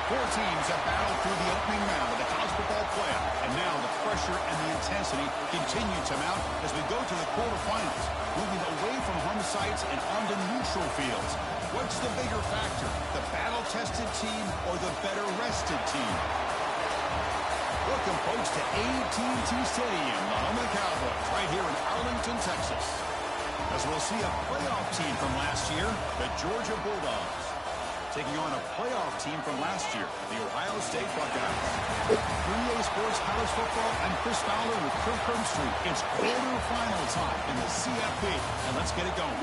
Four teams have battled through the opening round of the college football playoff, and now the pressure and the intensity continue to mount as we go to the quarterfinals, moving away from home sites and onto neutral fields. What's the bigger factor, the battle-tested team or the better-rested team? Welcome, folks, to AT&T Stadium, the home of the Cowboys, right here in Arlington, Texas, as we'll see a playoff team from last year, the Georgia Bulldogs, taking on a playoff team from last year, the Ohio State Buckeyes. 3A Sports College Football, I'm Chris Fowler with Kirk Herbstreit. It's quarterfinal time in the CFP, and let's get it going.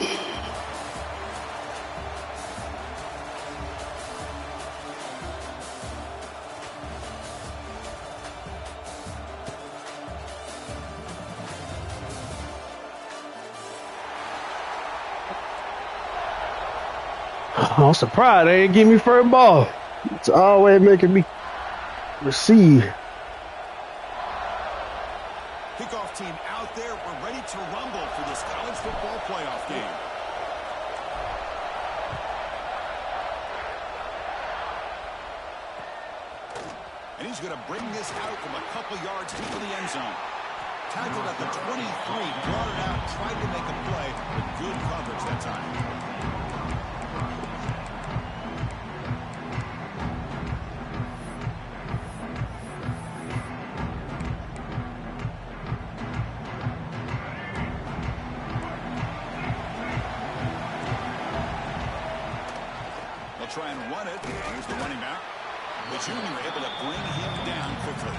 I'm surprised they didn't give me first ball. It's always making me receive. Kickoff team out there. We're ready to rumble for this college football playoff game. And he's going to bring this out from a couple yards deep in the end zone. Tackled at the 23, brought it out, tried to make a play, but good coverage that time. Try and run it. Here's the running back. The junior able to bring him down quickly.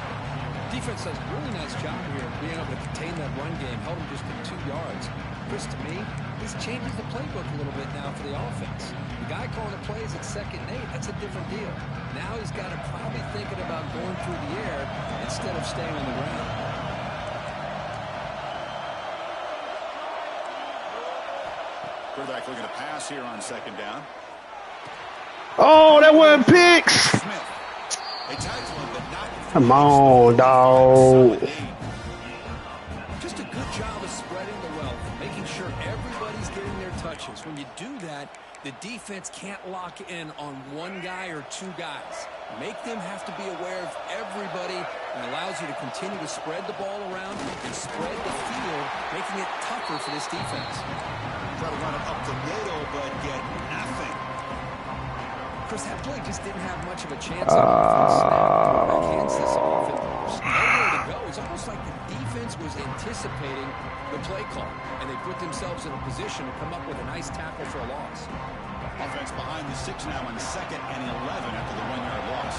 Defense does a really nice job here being able to contain that run game. Held him just to 2 yards. Chris, to me, this changes the playbook a little bit now for the offense. The guy calling the plays at 2nd and 8, that's a different deal. Now he's got to probably thinking about going through the air instead of staying on the ground. Quarterback looking to pass here on 2nd down. Oh, that wasn't picks. Come on, dog. Just a good job of spreading the wealth, making sure everybody's getting their touches. When you do that, the defense can't lock in on one guy or 2 guys. Make them have to be aware of everybody, and allows you to continue to spread the ball around and spread the field, making it tougher for this defense. Try to run it up the middle, but get nothing. Chris, that play just didn't have much of a chance on offense. Against this offense. Nowhere to go. It's almost like the defense was anticipating the play call, and they put themselves in a position to come up with a nice tackle for a loss. Offense behind the 6 now on 2nd and 11 after the 1-yard loss.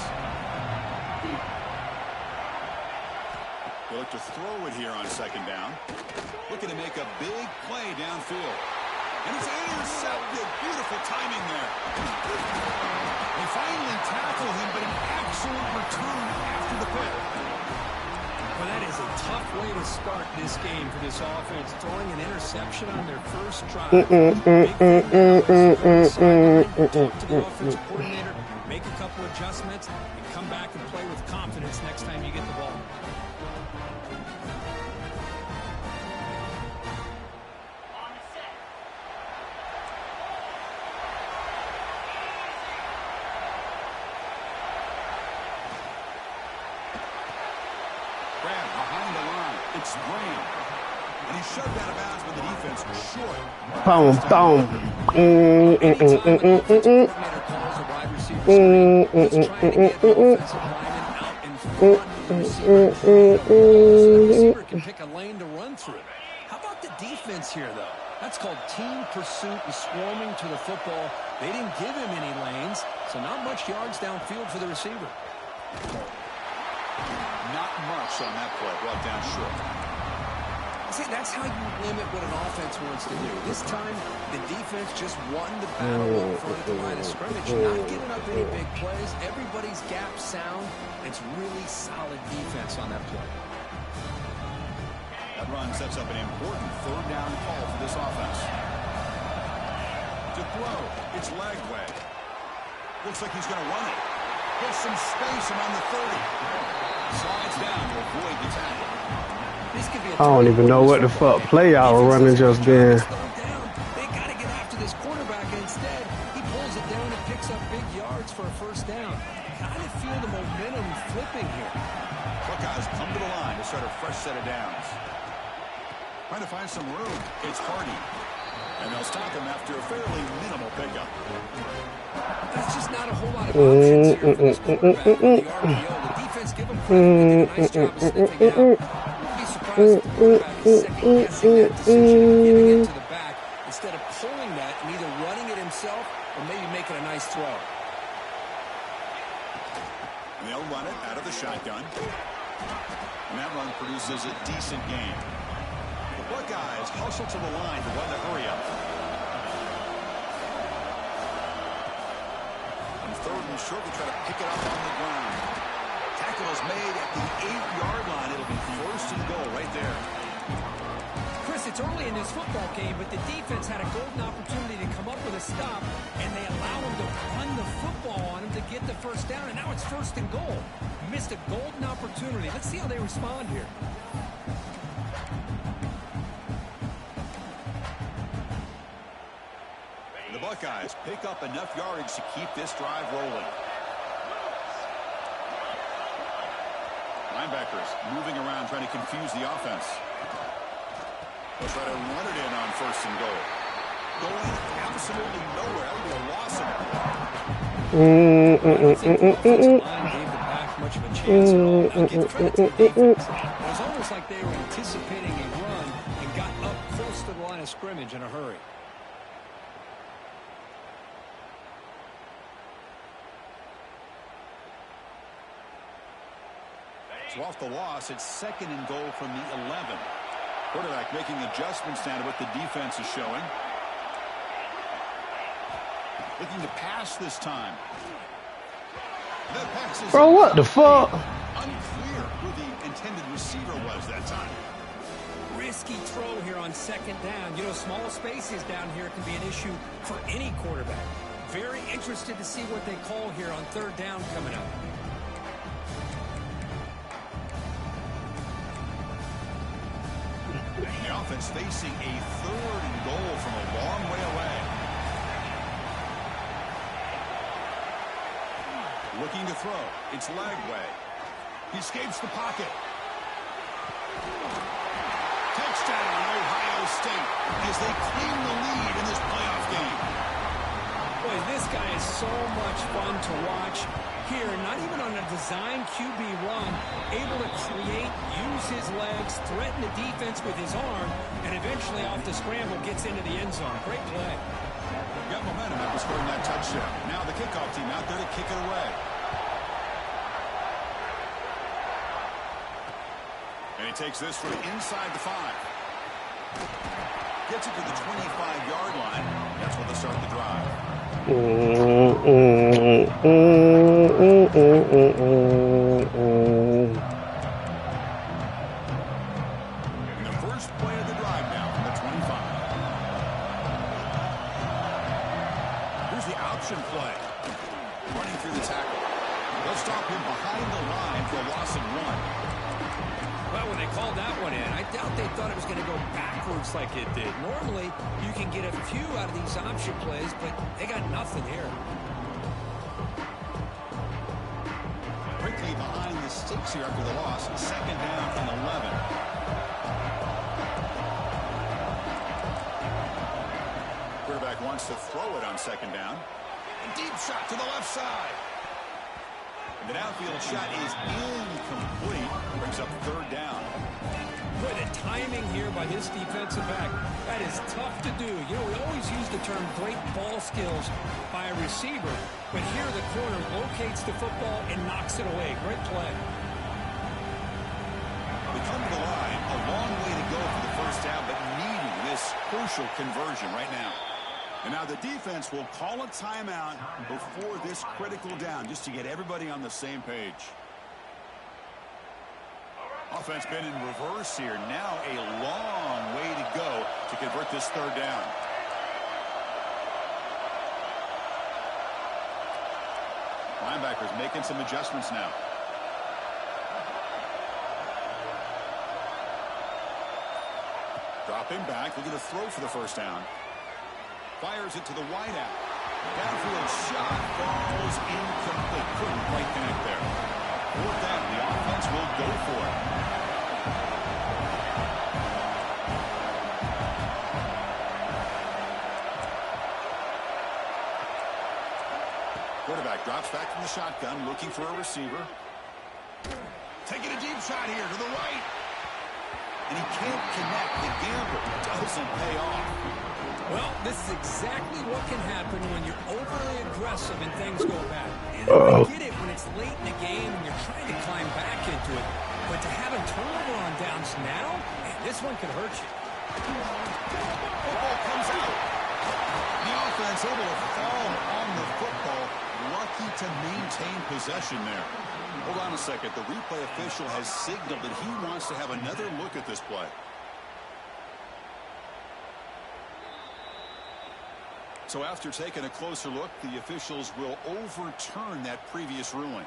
They look to throw it here on 2nd down. Looking to make a big play downfield. And it's intercepted. Beautiful timing there. They finally tackle him, but an excellent return after the pick. Well, that is a tough way to start this game for this offense. Throwing an interception on their first drive. Talk to the offensive coordinator, make a couple adjustments, and come back and play with confidence next time you get the ball. And he's shoved out of bounds with the defense short. Boom, boom. Anytime an offensive coordinator calls a wide receiver screen, he's trying to get the offensive lineman out in front of the receiver so the receiver can pick a lane to run through. How about the defense here, though? That's called team pursuit and swarming to the football. They didn't give him any lanes, so not much yards downfield for the receiver. Not much on that play, brought down short. See, that's how you limit what an offense wants to do. This time, the defense just won the battle up front at the line of scrimmage, not giving up any big plays. Everybody's gap sound. It's really solid defense on that play. That run sets up an important third down call for this offense. To throw, it's leg way. Looks like he's going to run it. Gets some space around the 30. Slides down to avoid the tackle. I don't even know what the fuck play I was running just then. They got to get after this quarterback, and instead, he pulls it down and picks up big yards for a first down. Kind of feel the momentum flipping here. Buckeyes come to the line to start a fresh set of downs. Trying to find some room. It's Hardy. And they'll stop him after a fairly minimal pickup. There's just not a whole lot of options here for this quarterback on the RPO. The defense give him credit. They did a nice job of sniffing it out. I'd be surprised if the quarterback is second-guessing that decision of giving it to the back instead of pulling that and either running it himself or maybe making a nice throw. And they'll run it out of the shotgun. And that run produces a decent gain. The Buckeyes hustle to the line to run the hurry up. On third and short, they try to pick it up on the ground. Tackle is made at the 8-yard line. It'll be first and goal right there. Chris, it's early in this football game, but the defense had a golden opportunity to come up with a stop, and they allow him to run the football on him to get the first down, and now it's first and goal. Missed a golden opportunity. Let's see how they respond here. The Buckeyes pick up enough yardage to keep this drive rolling. Linebackers moving around trying to confuse the offense. They'll try to run it in on first and goal. Going absolutely nowhere. That would be a loss of it. I don't think the offensive line gave the back much of a chance at all. Now, give credit to the defense. It was almost like they were anticipating a run and got up close to the line of scrimmage in a hurry. So off the loss, it's second and goal from the 11. Quarterback making adjustments now to what the defense is showing. Looking to pass this time. That pass is Bro, what the fuck? unclear who the intended receiver was that time. Risky throw here on second down. You know, small spaces down here can be an issue for any quarterback. Very interested to see what they call here on third down coming up. The offense facing a third and goal from a long way away. Looking to throw. It's leg way. He escapes the pocket. Touchdown, Ohio State, as they claim the lead in this playoff game. Boy, this guy is so much fun to watch. Here, not even on a design QB run, able to create, use his legs, threaten the defense with his arm, and eventually off the scramble gets into the end zone. Great play. Got momentum after scoring that touchdown. Now the kickoff team out there to kick it away. And he takes this from inside the 5. Gets it to the 25-yard line. That's where they start the drive. And the first play of the drive now from the 25. Here's the option play. Running through the tackle. They'll stop him behind the line for a loss of 1. Well, when they called that one in, I doubt they thought it was going to go backwards like it did. Normally, you can get a few out of these option plays, but they got nothing here. Quickly behind the sticks here after the loss. Second down and 11. quarterback wants to throw it on second down. A deep shot to the left side. And the downfield shot is incomplete. Brings up third down. Boy, the timing here by this defensive back, that is tough to do. You know, we always use the term great ball skills by a receiver, but here the corner locates the football and knocks it away. Great play. We come to the line, a long way to go for the first down, but needing this crucial conversion right now. And now the defense will call a timeout before this critical down, just to get everybody on the same page. Offense been in reverse here. Now a long way to go to convert this third down. Linebackers making some adjustments now. Dropping back, looking to throw for the first down. Fires it to the wideout. Downfield shot falls incomplete. Couldn't quite connect there. Fourth down, the offense will go for it. Quarterback drops back from the shotgun, looking for a receiver. Taking a deep shot here to the right. And he can't connect. The gamble doesn't pay off. Well, this is exactly what can happen when you're overly aggressive and things go bad. And I get it when it's late in the game and you're trying to climb back into it. But to have a turnover on downs now, man, this one could hurt you. Football comes out. The offense able to fall on the football. Lucky to maintain possession there. Hold on a second. The replay official has signaled that he wants to have another look at this play. So after taking a closer look, the officials will overturn that previous ruling.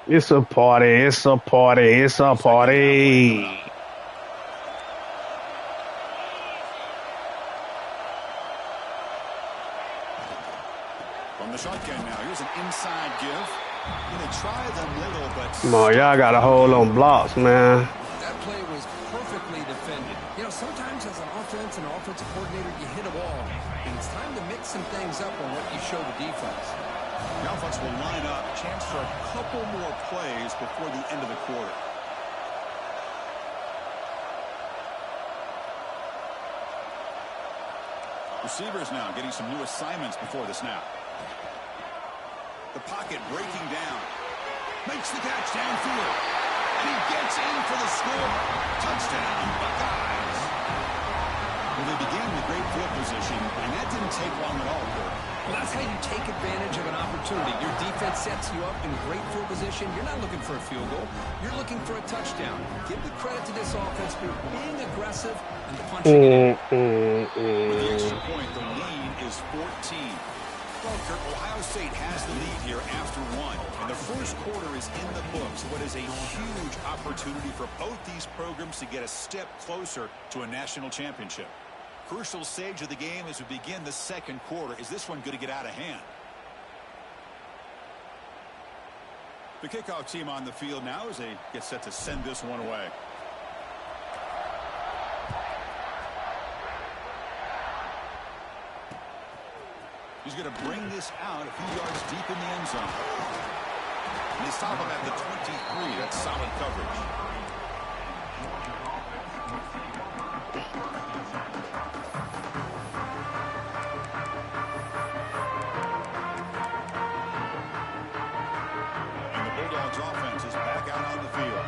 It's a party. It's a party. It's a party. From the shotgun now, here's an inside give. Gonna try them little, but Come on, y'all got to hold on blocks, man. That play was perfectly defended. You know, sometimes as an offense and offensive coordinator, you hit a wall, and it's time to mix some things up on what you show the defense. The offense will line up. Chance for a couple more plays before the end of the quarter. Receivers now getting some new assignments before the snap. The pocket breaking down. Makes the catch downfield. And he gets in for the score. Touchdown, Buckeyes. Well, they began with great field position, and that didn't take long at all, Kirk. Well, that's how you take advantage of an opportunity. Your defense sets you up in great field position. You're not looking for a field goal. You're looking for a touchdown. Give the credit to this offense for being aggressive and punching it in. With the extra point, the lead is 14. Well, Kirk, Ohio State has the lead here after one. And the first quarter is in the books. What is a huge opportunity for both these programs to get a step closer to a national championship. Crucial stage of the game as we begin the second quarter. Is this one going to get out of hand? The kickoff team on the field now as they get set to send this one away. He's going to bring this out a few yards deep in the end zone. And they stop him at the 23. That's solid coverage. And the Bulldogs offense is back out on the field.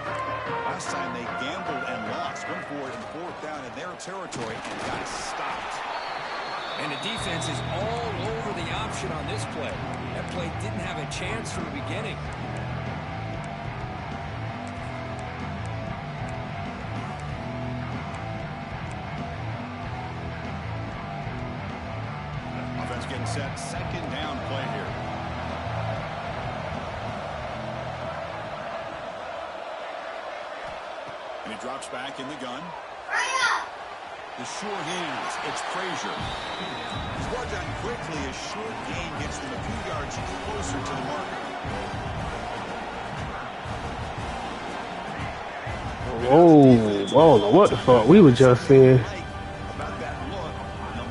Last time they gambled and lost. Went for it in fourth down in their territory and got stopped. And the defense is all over the option on this play. That play didn't have a chance from the beginning. Offense getting set. Second down play here. And he drops back in the gun. The short hands, it's Frazier. He's brought down quickly. A short gain gets them a few yards closer to the marker. Whoa, I don't know what the fuck we were just seeing. About that look, no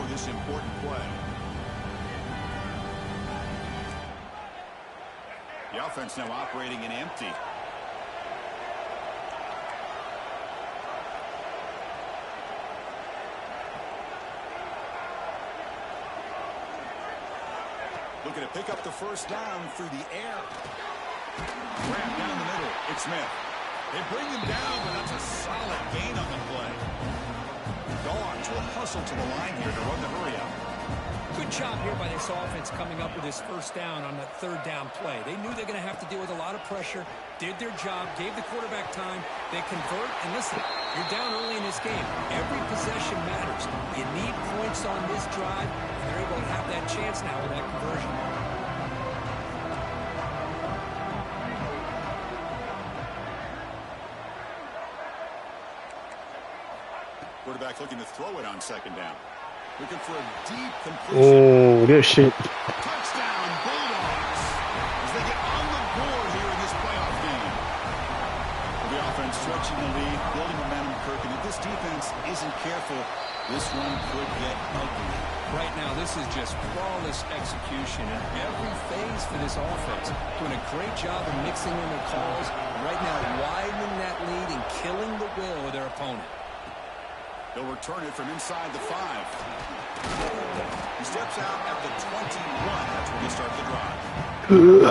for this important play. The offense now operating in empty. Looking to pick up the first down through the air. Grab down the middle. It's Smith. They bring him down, but that's a solid gain on the play. Dogs will hustle to the line here to run the hurry up. Good job here by this offense coming up with this first down on that third down play. They knew they're going to have to deal with a lot of pressure, did their job, gave the quarterback time. They convert, and listen, you're down early in this game. Every possession matters. You need points on this drive, and they're able to have that chance now with that conversion. Quarterback looking to throw it on second down. Looking for a deep completion. Oh, good shit. Touchdown, Bulldogs, as they get on the board here in this playoff game. The offense stretching the lead, building momentum, Kirk, and if this defense isn't careful, this one could get ugly. Right now, this is just flawless execution in every phase for this offense. Doing a great job of mixing in the calls. Right now, widening that lead and killing the will of their opponent. They'll return it from inside the 5. He steps out at the 21. That's where they start the drive. And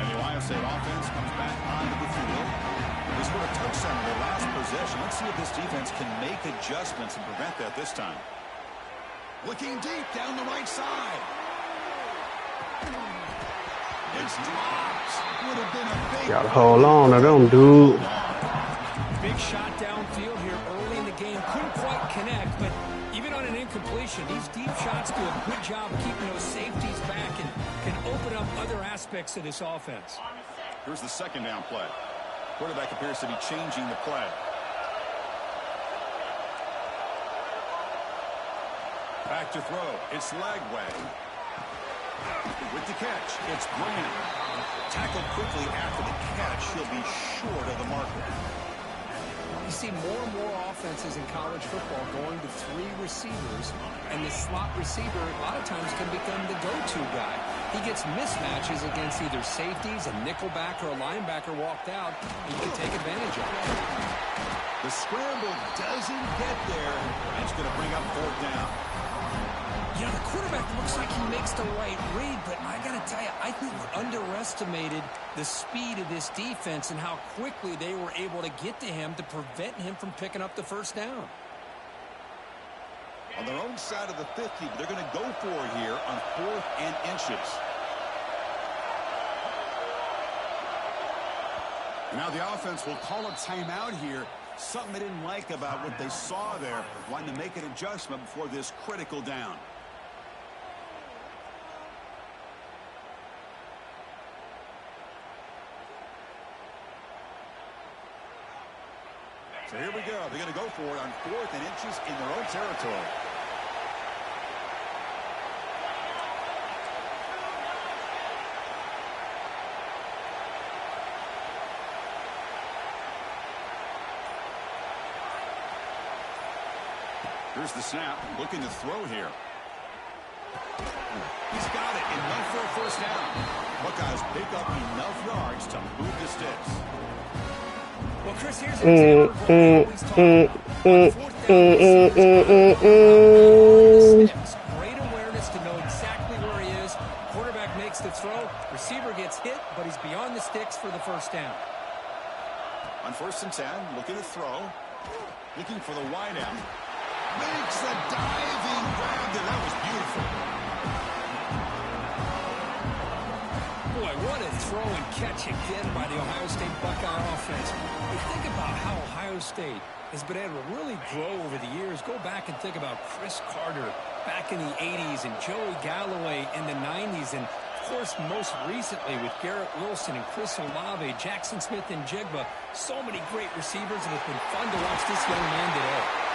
the Ohio State offense comes back onto the field. They scored a touchdown in their last possession. Let's see if this defense can make adjustments and prevent that this time. Looking deep down the right side. It's dropped. Would have been a big... Gotta hold on to them, dude. Big shot downfield here early in the game. Couldn't quite connect, but even on an incompletion, these deep shots do a good job of keeping those safeties back and can open up other aspects of this offense. Here's the second down play. Quarterback appears to be changing the play. Back to throw. It's Lagway. With the catch, it's Grant. Tackled quickly after the catch. He'll be short of the marker. You see more and more offenses in college football going to 3 receivers, and the slot receiver a lot of times can become the go-to guy. He gets mismatches against either safeties, a nickelback, or a linebacker walked out, and you can take advantage of it. The scramble doesn't get there. That's going to bring up fourth down. You know, the quarterback looks like he makes the right read, but I got to tell you, I think we underestimated the speed of this defense and how quickly they were able to get to him to prevent him from picking up the first down. On their own side of the 50, but they're going to go for it here on 4th and inches. Now the offense will call a timeout here. Something they didn't like about what they saw there. Wanting to make an adjustment before this critical down. So here we go. They're going to go for it on 4th and inches in their own territory. Here's the snap. Looking to throw here. He's got it. Enough for a first down. Buckeyes pick up enough yards to move the sticks. Well, Chris, here's an example of what we always talk about. On 4th down, receivers great awareness to know exactly where he is. Quarterback makes the throw. Receiver gets hit, but he's beyond the sticks for the first down. On 1st and 10, looking to throw. Looking for the wideout. Makes a diving grab there. That was beautiful. Boy, what a throw and catch again by the Ohio State Buckeye offense. You think about how Ohio State has been able to really grow over the years. Go back and think about Chris Carter back in the 80s and Joey Galloway in the 90s. And, of course, most recently with Garrett Wilson and Chris Olave, Jackson Smith and Jigba. So many great receivers, and it's been fun to watch this young man today.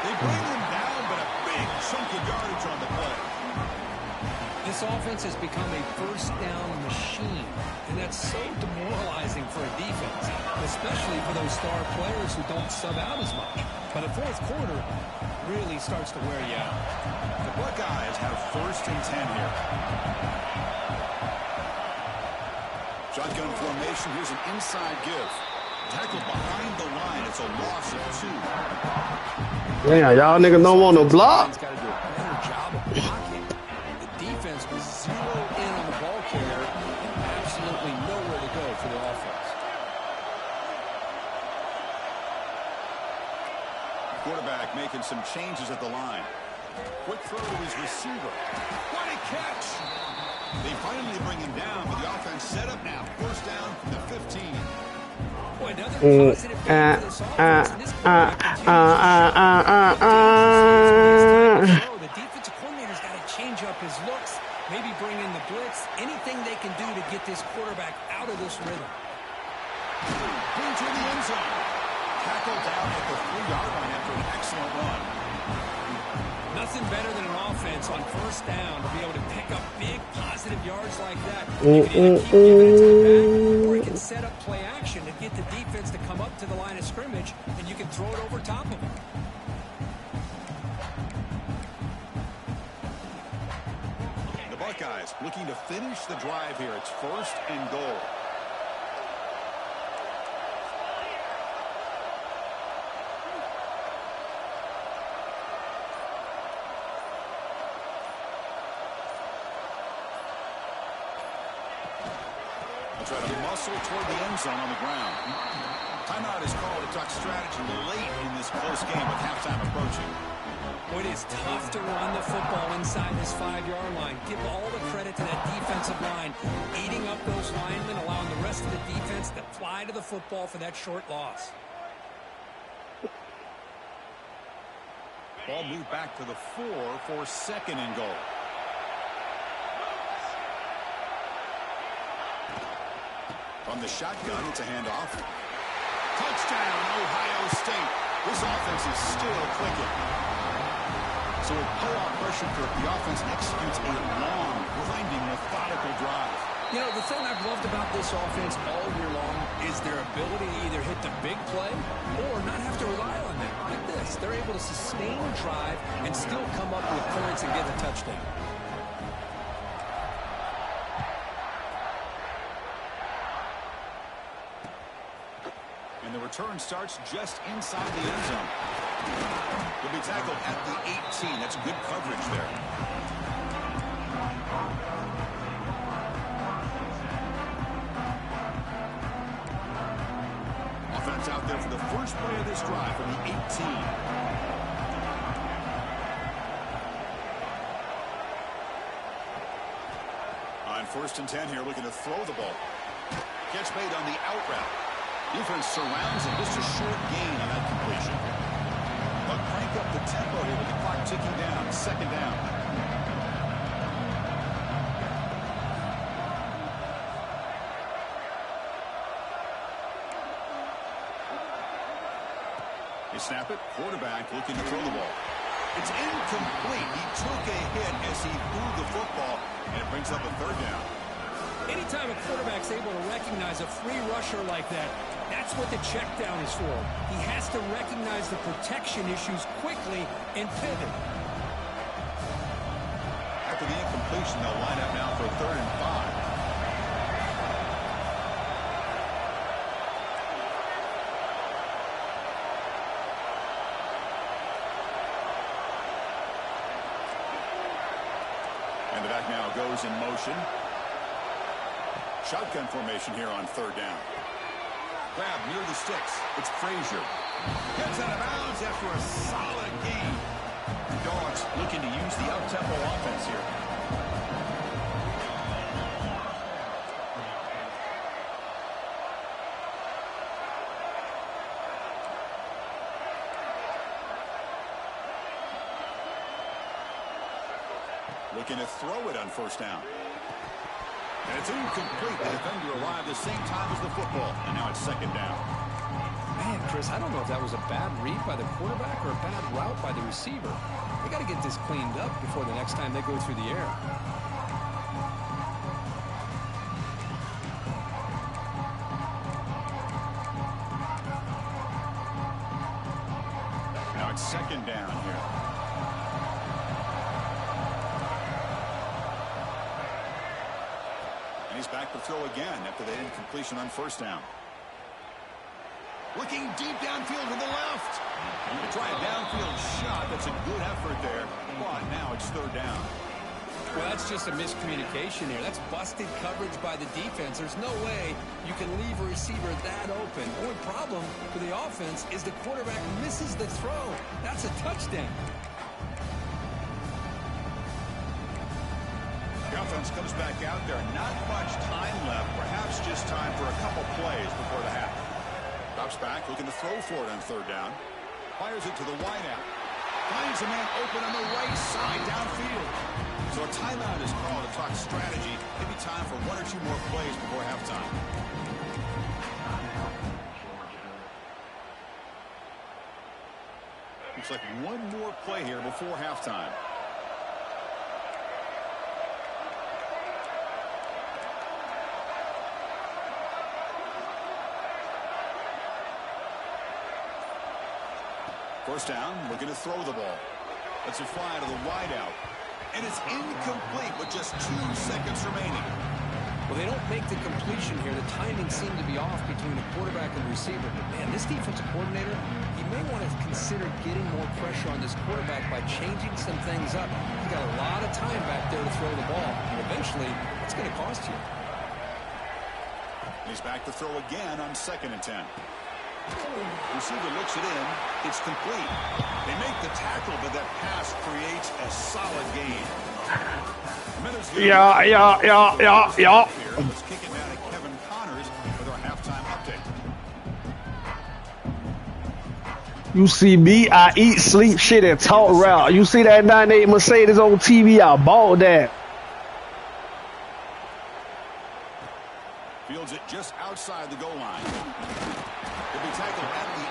They bring him down, but a big chunk of yardage on the play. This offense has become a first down machine, and that's so demoralizing for a defense, especially for those star players who don't sub out as much. But the fourth quarter really starts to wear you out. The Buckeyes have 1st and 10 here. Shotgun formation. Here's an inside give. Tackle behind the line. It's a loss of 2. Damn, y'all niggas don't want no block. Got to do a better job of blocking. The defense was zeroed in on the ball carrier and absolutely nowhere to go for the offense. Quarterback making some changes at the line. Quick throw to his receiver. What a catch! They finally bring him down, but the offense set up now. 1st down from the 15. Boy, another positive game for this offense. And this the defensive coordinator's got to change up his looks, maybe bring in the blitz, anything they can do to get this quarterback out of this rhythm. Into the end zone. Tackled down at the 3-yard line after an excellent run. Nothing better than an offense on 1st down to be able to pick up big positive yards like that. You can either keep giving it to the back, or you can set up play action to get the defense to come up to the line of scrimmage, and you can throw it over top of them. The Buckeyes looking to finish the drive here. It's 1st and goal. Try to muscle toward the end zone on the ground. Timeout is called to talk strategy late in this close game with halftime approaching. Boy, it is tough to run the football inside this 5-yard line. Give all the credit to that defensive line, eating up those linemen, allowing the rest of the defense to fly to the football for that short loss. Ball moved back to the 4 for 2nd and goal. From the shotgun, it's a handoff. Touchdown, Ohio State. This offense is still clicking. So with pull-out pressure, the offense executes a long, grinding, methodical drive. You know, the thing I've loved about this offense all year long is their ability to either hit the big play or not have to rely on them. Like this, they're able to sustain a drive and still come up with points and get a touchdown. And the return starts just inside the end zone. He'll be tackled at the 18. That's good coverage there. Offense out there for the first play of this drive from the 18. On 1st and 10 here, looking to throw the ball. Catch made on the out route. Defense surrounds him. Just a short gain on that completion. They'll crank up the tempo here with the clock ticking down. 2nd down. They snap it. Quarterback looking to throw the ball. It's incomplete. He took a hit as he threw the football, and it brings up a 3rd down. Anytime a quarterback's able to recognize a free rusher like that, that's what the check down is for. He has to recognize the protection issues quickly and pivot. After the incompletion, they'll line up now for 3rd and 5. And the back now goes in motion. Shotgun formation here on 3rd down. Grab near the sticks. It's Frazier. Gets out of bounds after a solid gain. The Dogs looking to use the up-tempo offense here. Looking to throw it on 1st down. And it's incomplete. The defender arrived the same time as the football. And now it's 2nd down. Man, Chris, I don't know if that was a bad read by the quarterback or a bad route by the receiver. They got to get this cleaned up before the next time they go through the air. down here. And he's back to throw again after that incompletion on first down. Looking deep downfield to the left. To try a downfield shot. That's a good effort there. But now it's third down. Well, that's just a miscommunication here. That's busted coverage by the defense. There's no way you can leave a receiver that open. The only problem for the offense is the quarterback misses the throw. That's a touchdown. The offense comes back out there. Not much time left. Perhaps just time for a couple plays before the half. Drops back, looking to throw for it on third down. Fires it to the wideout. Finds a man open on the right side downfield. So a timeout is called to talk strategy. Maybe time for one or two more plays before halftime. Looks like one more play here before halftime. First down, looking to throw the ball. Lets it fly to the wideout. And it's incomplete with just 2 seconds remaining. Well, they don't make the completion here. The timing seemed to be off between the quarterback and the receiver. But, man, this defensive coordinator, he may want to consider getting more pressure on this quarterback by changing some things up. He's got a lot of time back there to throw the ball. And eventually, it's going to cost you. He's back to throw again on 2nd and 10. Receiver looks it in. It's complete. They make the tackle, but that pass creates a solid gain. Yeah. Let's kick it down to Kevin Connors with our halftime update. You see me, I eat, sleep, shit, and talk route. You see that 98 Mercedes on TV? I bought that. Fields it just outside the goal line. He'll be tackled at the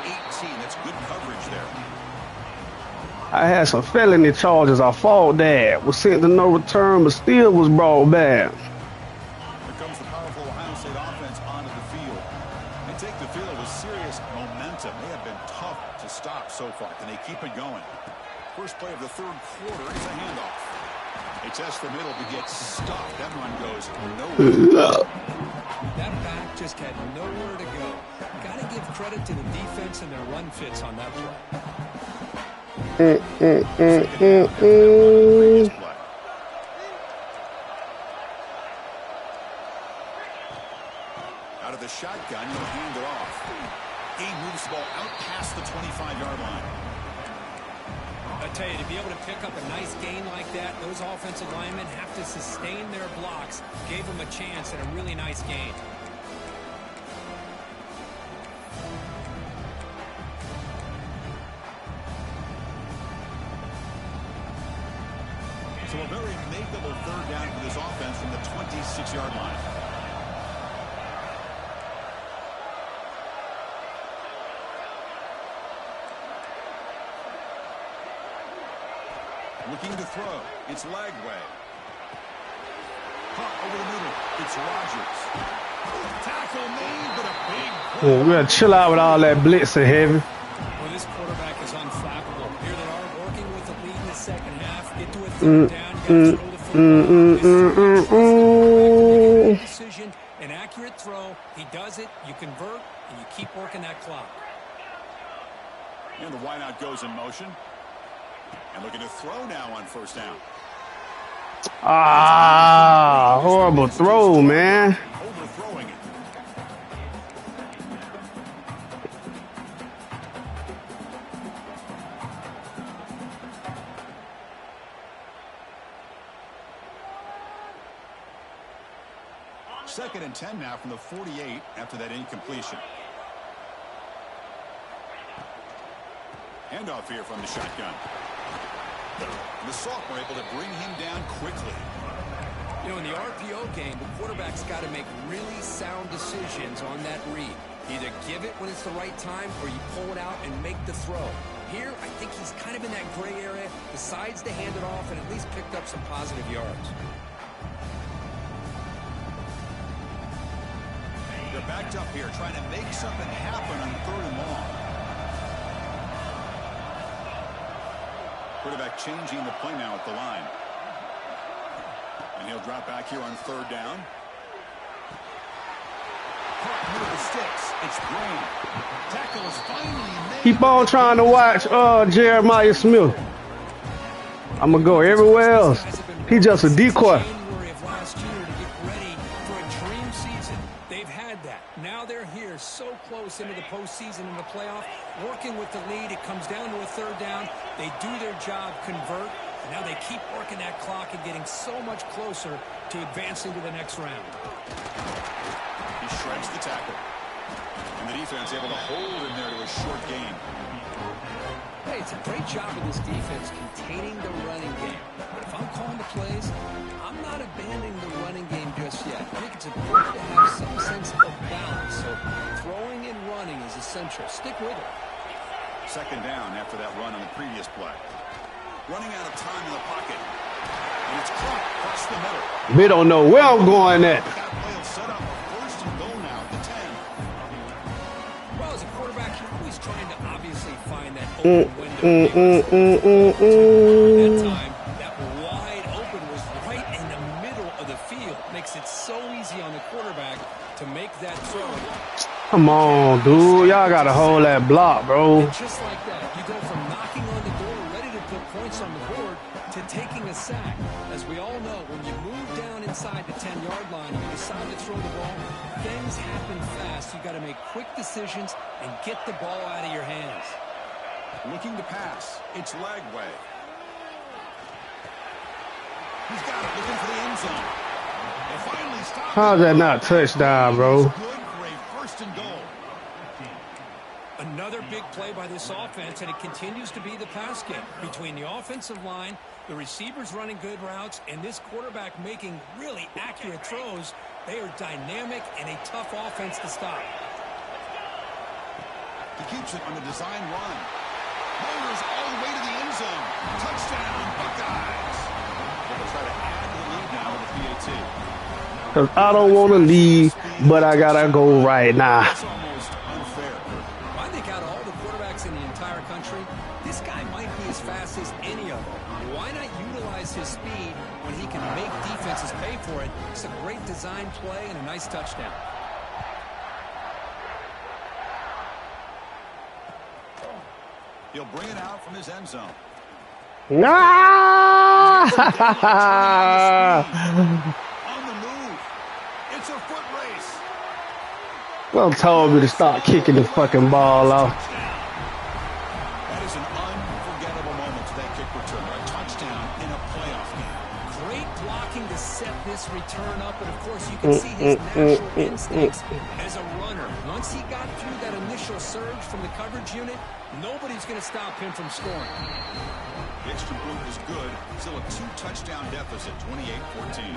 18. That's good coverage there. I had some felony charges. I fought that. Was sent to no return, but still was brought back. Here comes the powerful Ohio State offense onto the field. They take the field with serious momentum. They have been tough to stop so far. Can they keep it going? First play of the third quarter is a handoff. They test the middle to get stuffed. That one goes nowhere. That back just had nowhere to go. Got to give credit to the defense and their run fits on that play. Out of the shotgun, he'll hand it off. He moves the ball out past the 25-yard line. I tell you, to be able to pick up a nice gain like that, those offensive linemen have to sustain their blocks. Gave them a chance at a really nice gain. So a very makeable third down for this offense from the 26-yard line. Looking to throw. It's Lagway. Caught over the middle. It's Rodgers. Tackle made, but a big play. Yeah, we gotta chill out with all that blitzing heavy. Well, this quarterback is unflappable. Here they are working with the lead in the second half. Get to a third down. You gotta throw the football. Decision, an accurate throw. He does it. You convert, and you keep working that clock. And the wideout goes in motion. And looking to throw now on first down. Ah, horrible throw, man. Overthrowing it. Second and 10 now from the 48 after that incompletion. Handoff here from the shotgun. The sophomore able to bring him down quickly. You know, in the RPO game, the quarterback's got to make really sound decisions on that read. Either give it when it's the right time or you pull it out and make the throw. Here, I think he's kind of in that gray area, decides to hand it off and at least picked up some positive yards. They're backed up here trying to make something happen on 3rd and long. Quarterback changing the play now at the line. And he'll drop back here on third down. With the sticks. It's Green. Tackle is finally made. Keep on trying to watch Jeremiah Smith. I'm going to go everywhere else. He just a decoy. January of last year to get ready for a dream season. They've had that. Now they're here so close into the postseason and the playoff. Working with the lead. It comes down to a third down. They do their job, convert. And now they keep working that clock and getting so much closer to advancing to the next round. He shreds the tackle. And the defense able to hold him there to a short gain. Hey, it's a great job of this defense containing the running game. But if I'm calling the plays, I'm not abandoning the running game just yet. I think it's important to have some sense of balance. So throwing and running is essential. Stick with it. Second down after that run on the previous play. Running out of time in the pocket. And it's caught across the middle. We don't know where I'm going at. That play will set up a first and goal now at the 10. Well, as a quarterback, you're always trying to obviously find that open window. That time, that wide open was right in the middle of the field. Makes it so easy on the quarterback to make that throw. Come on, dude. Y'all got to hold that block, bro. And just like that, you go from knocking on the door, ready to put points on the board, to taking a sack. As we all know, when you move down inside the 10-yard line and you decide to throw the ball, things happen fast. You got to make quick decisions and get the ball out of your hands. Looking to pass. It's Lagway. He's got it, looking for the end zone. They finally stop. How's that not touchdown, bro? Good for a first and goal. Another big play by this offense, and it continues to be the pass game between the offensive line, the receivers running good routes, and this quarterback making really accurate throws. They are dynamic and a tough offense to stop. He keeps it on the design run. Motors all the way to the end zone. Touchdown, Buckeyes. They'll try to add to the lead now with the PAT. Because I don't want to leave, but I got to go right now. That's almost unfair. I think out of all the quarterbacks in the entire country, this guy might be as fast as any of them. Why not utilize his speed when he can make defenses pay for it? It's a great design play and a nice touchdown. He'll bring it out from his end zone. Ah! On the move. It's a foot race. Well, told me to start kicking the fucking ball off. That is an unforgettable moment to that kick return. A touchdown in a playoff game. Great blocking to set this return up, and of course you can see his natural instincts as a runner. Once he got through that initial surge from the coverage unit, nobody's going to stop him from scoring. The extra point was good. Still a 2-touchdown deficit, 28-14.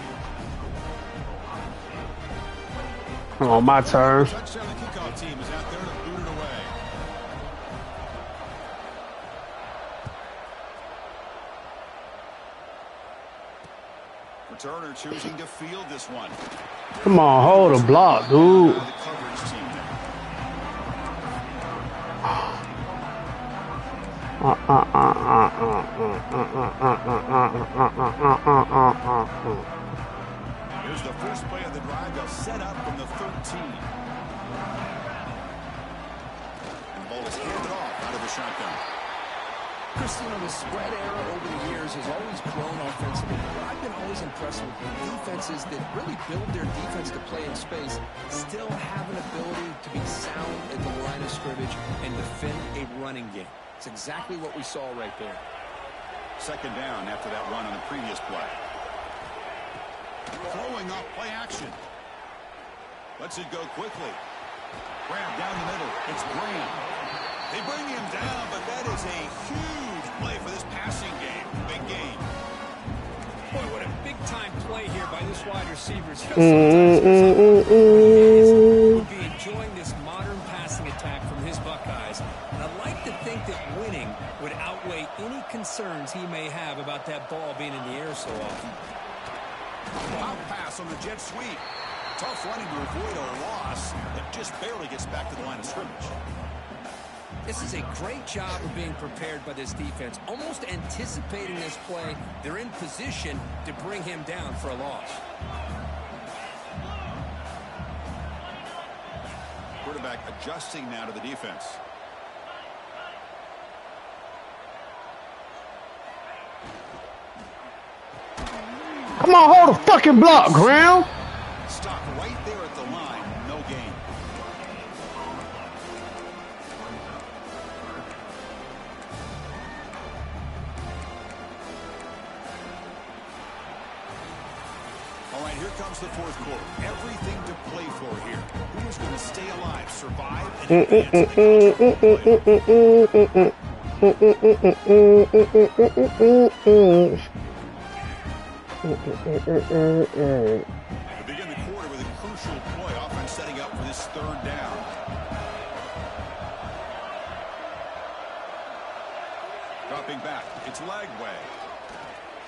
Oh, my turn. Touchdown, the kickoff team is out there to boot it away. Returner choosing to field this one. Come on, hold the block, dude. The coverage team there. Here's the first play of the drive. They'll set up from the 13. And the ball is handed off out of the shotgun. Christian, the spread era over the years has always grown offensively, but I've been always impressed with defenses that really build their defense to play in space, still have an ability to be sound at the line of scrimmage and defend a running game. It's exactly what we saw right there. Second down after that run on the previous play. Throwing off play action. Lets it go quickly. Grab down the middle. It's Graham. They bring him down, but that is a huge play for this passing game. Big game. Boy, what a big-time play here by this wide receiver. He'll be enjoying this modern passing attack from his Buckeyes. And I'd like to think that winning would outweigh any concerns he may have about that ball being in the air so often. Out pass on the jet sweep. Tough running to avoid a loss, but just barely gets back to the line of scrimmage. This is a great job of being prepared by this defense, almost anticipating this play. They're in position to bring him down for a loss. Quarterback adjusting now to the defense. Come on, hold the fucking block, ground. Stop right there at the line. No gain. All right, here comes the fourth quarter. Everything to play for here. Who is going to stay alive, survive, and advance to begin the quarter with a crucial play. Offense setting up for this third down. Dropping back. It's Lagway.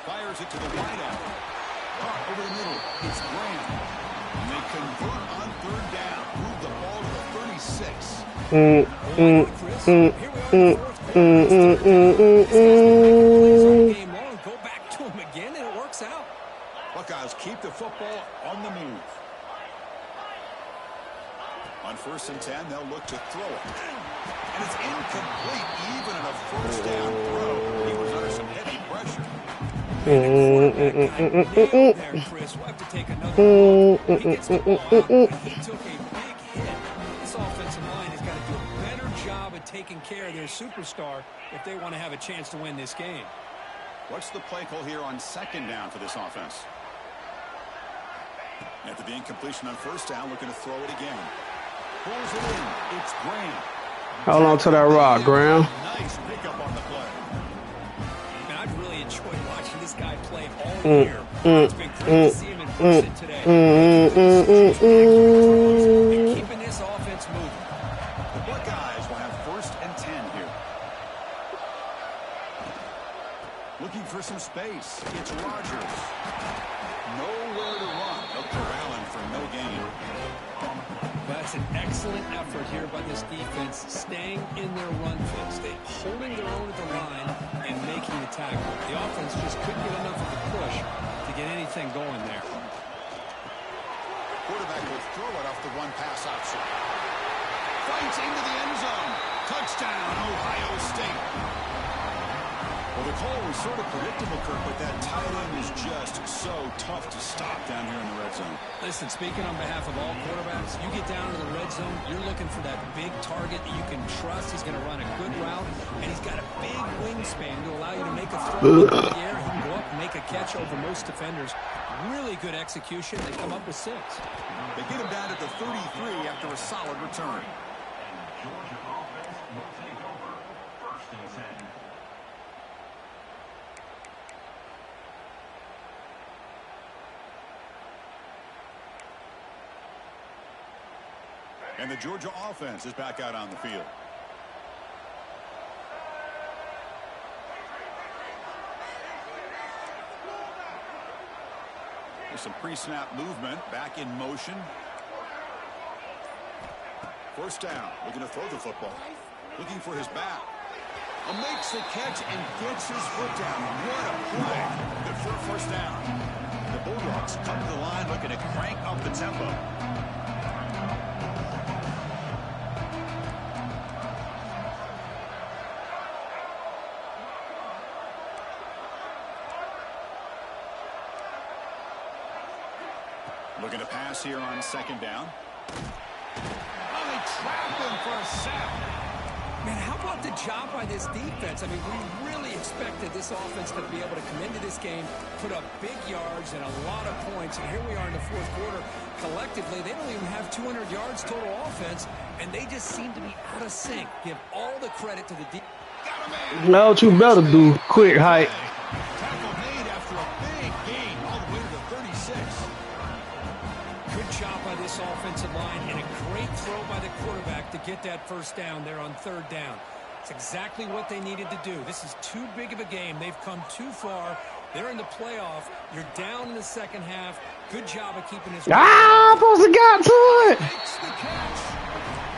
Fires it to the wideout. Caught over the middle. It's Graham. And they convert on third down. Move the ball to the 36. Go back to him again, and it works out. Buckeyes keep the football on the move. On 1st and 10, they'll look to throw it. And it's incomplete, even in a first down throw. He was under some heavy pressure. There, Chris. We'll have to take another look. He gets the ball out, but he took a big hit. This offensive line has got to do a better job of taking care of their superstar if they want to have a chance to win this game. What's the play call here on 2nd down for this offense? After the incompletion on 1st down, looking to throw it again. Pulls it in. It's Graham. Hold on to that rock, Graham. Nice pickup on the play. Man, I've really enjoyed watching this guy play all year. It's been great to see him in person today. And keeping this offense moving. The Buckeyes will have 1st and 10 here. Looking for some space. It's Rodgers. Nowhere to run. They'll corral him for no gain. That's an excellent effort here by this defense, staying in their run fix. They holding their own at the line and making the tackle. The offense just couldn't get enough of a push to get anything going there. Quarterback will throw it off the one pass option. Fights into the end zone. Touchdown, Ohio State. Well, the call was sort of predictable, Kirk, but that tight end is just so tough to stop down here in the red zone. Listen, speaking on behalf of all quarterbacks, you get down to the red zone, you're looking for that big target that you can trust. He's going to run a good route, and he's got a big wingspan to allow you to make a throw in the air. He can go up and make a catch over most defenders. Really good execution. They come up with 6. They get him down at the 33 after a solid return. Georgia offense will take over 1st and 10. And the Georgia offense is back out on the field. There's some pre-snap movement. Back in motion. 1st down. Looking to throw the football. Looking for his back. Makes the catch and gets his foot down. What a play. Good for a 1st down. The Bulldogs come to the line looking to crank up the tempo. Looking to pass here on 2nd down. Oh, they trapped him for a sack. Man, how about the job by this defense? I mean, we really expected this offense to be able to come into this game, put up big yards and a lot of points, and here we are in the 4th quarter. Collectively, they don't even have 200 yards total offense, and they just seem to be out of sync. Give all the credit to the defense. Now what you better do, quick height. Tackle made after a big gain all the way to the 36. Good job by this offensive line and a great throw by the quarterback to get that 1st down there on 3rd down. It's exactly what they needed to do. This is too big of a game. They've come too far. They're in the playoff. You're down in the 2nd half. Good job of keeping this. Ah, supposed to got to it. Makes the catch.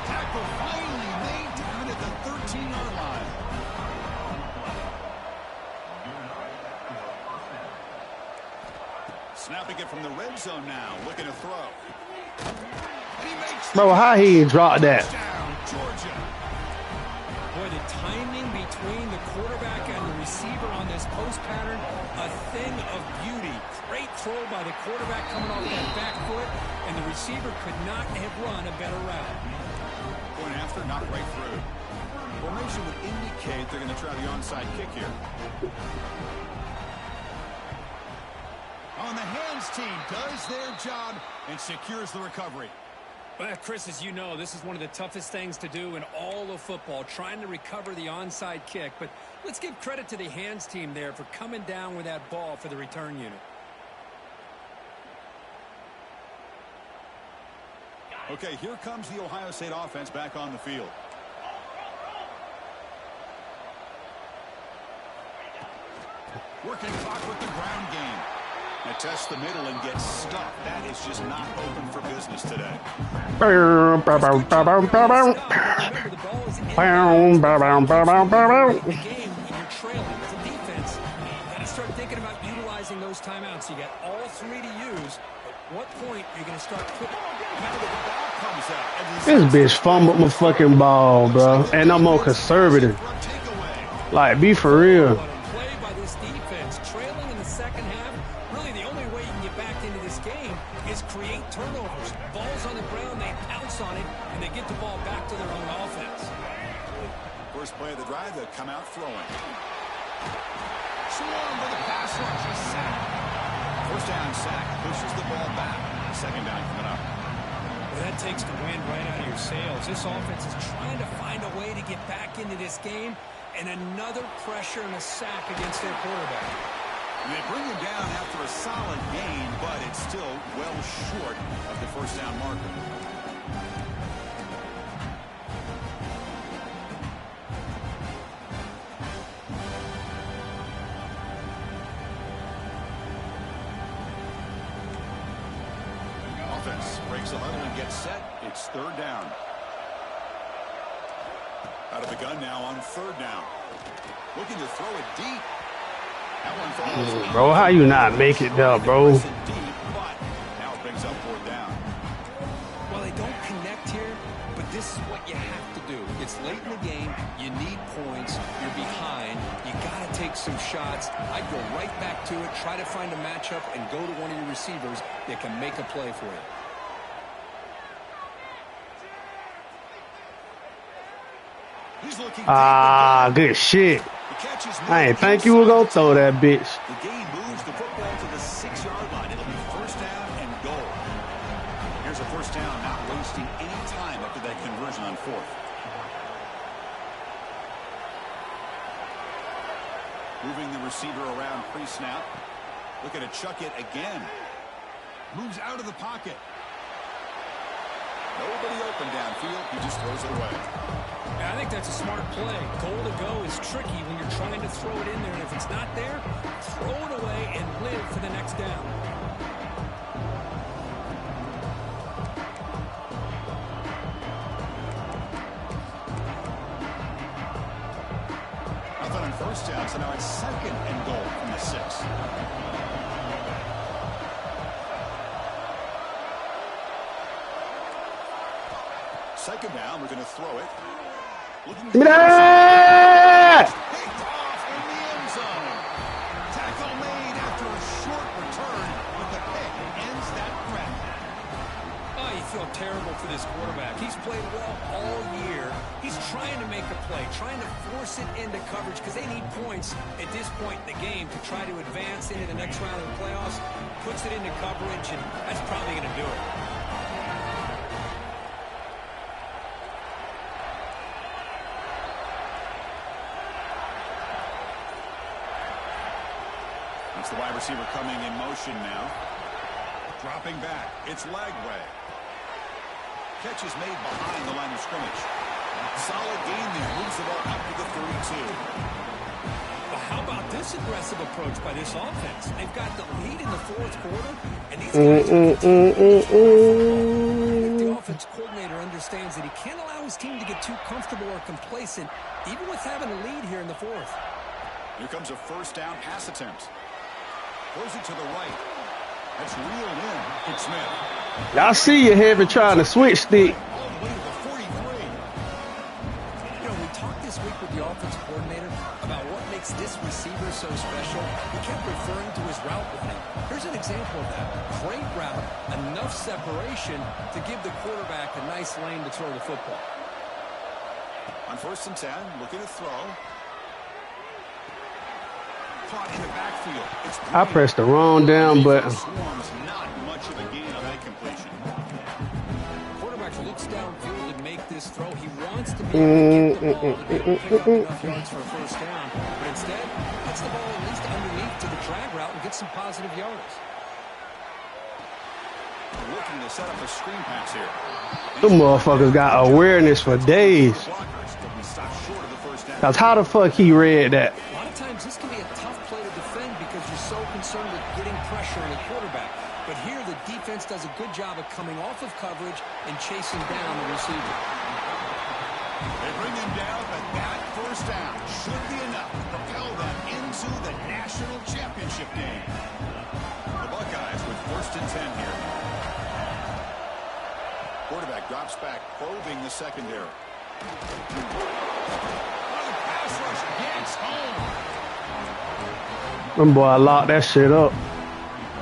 Tackle finally made down at the 14-yard line. Snapping it from the red zone now, looking to throw. And he makes Bro, how he dropped that? touchdown, Georgia. Boy, the timing between the quarterback and the receiver on this post pattern, a thing of beauty. Great throw by the quarterback coming off that back foot, and the receiver could not have run a better route. Going after, knocked right through. Formation would indicate they're going to try the onside kick here. On the hands team does their job and secures the recovery. Well, Chris, as you know, this is one of the toughest things to do in all of football, trying to recover the onside kick. But let's give credit to the hands team there for coming down with that ball for the return unit. Okay, here comes the Ohio State offense back on the field. Working clock with the ground game. Now test the middle and get stuck. That is just not open for business today. The game when you're trailing as a defense, you got to start thinking about utilizing those timeouts. You got all three to use. At what point are you going to start putting? This bitch fumbled my fucking ball, bro. And I'm more conservative. Like, be for real. Play by this defense, trailing in the second half. Really, the only way you can get back into this game is create turnovers. Ball's on the ground, they pounce on it, and they get the ball back to their own offense. First play of the drive, they'll come out throwing. Swarm with the pass rush, a sack. First down sack, pushes the ball back. Second down coming up. Well, that takes the wind right out of your sails. This offense is trying to find a way to get back into this game, and another pressure and a sack against their quarterback. They bring him down after a solid gain, but it's still well short of the first down marker. Offense breaks the huddle and gets set. It's third down. Out of the gun now on third down. Looking to throw it deep. That one falls. Bro, how you not make it though, bro? Deep, but now it brings up fourth down. Well, they don't connect here, but this is what you have to do. It's late in the game. You need points. You're behind. You got to take some shots. I'd go right back to it, try to find a matchup, and go to one of your receivers that can make a play for you. Good shit. I ain't think you were gonna throw that bitch. The game moves the football to the 6-yard line. It'll be first down and goal. Here's a first down, not wasting any time after that conversion on fourth. Moving the receiver around pre-snap. Looking to chuck it again. Moves out of the pocket. Nobody open downfield. He just throws it away. I think that's a smart play. Goal to go is tricky when you're trying to throw it in there, and if it's not there, throw it away and live for the next down. Nothing on first down, so now it's second and goal from the 6. Second down, we're going to throw it. Give me that! Picked off in the end zone. Tackle made after a short return, but the pick ends that threat. Oh, you feel terrible for this quarterback. He's played well all year. He's trying to make a play, trying to force it into coverage because they need points at this point in the game to try to advance into the next round of the playoffs. Puts it into coverage, and that's probably going to do it. It's the wide receiver coming in motion now. Dropping back. It's Lagway. Catch is made behind the line of scrimmage. Solid gain there. Moves the ball up to the 32. Well, how about this aggressive approach by this offense? They've got the lead in the fourth quarter, and these guys are the offense offense coordinator understands that he can't allow his team to get too comfortable or complacent, even with having a lead here in the fourth. Here comes a first down pass attempt. Throws it to the right. That's reeled in. It's Smith. Y'all see you heavy trying to switch stick. All the way to the 43. You know, we talked this week with the offensive coordinator about what makes this receiver so special. He kept referring to his route running. Here's an example of that. Great route, enough separation to give the quarterback a nice lane to throw the football. On 1st and 10, looking to throw. Caught in the backfield. I pressed the wrong down button. Not much of a gain on that completion. Quarterback looks downfield to make this throw. He wants to be able to get the ball to be able to pick up enough yards for a first down. But instead, gets the ball at least underneath to the drag route and gets some positive yards. Looking to set up a screen pass here. Them motherfuckers got awareness for days. Cause how the fuck he read that? A lot of times this can be a tough play to defend because you're so concerned with getting pressure on the quarterback. But here the defense does a good job of coming off of coverage and chasing down the receiver. They bring him down, but that first down should be enough to propel them into the national championship game. The Buckeyes with 1st and 10 here. Quarterback drops back, probing the secondary. Them boy locked that shit up.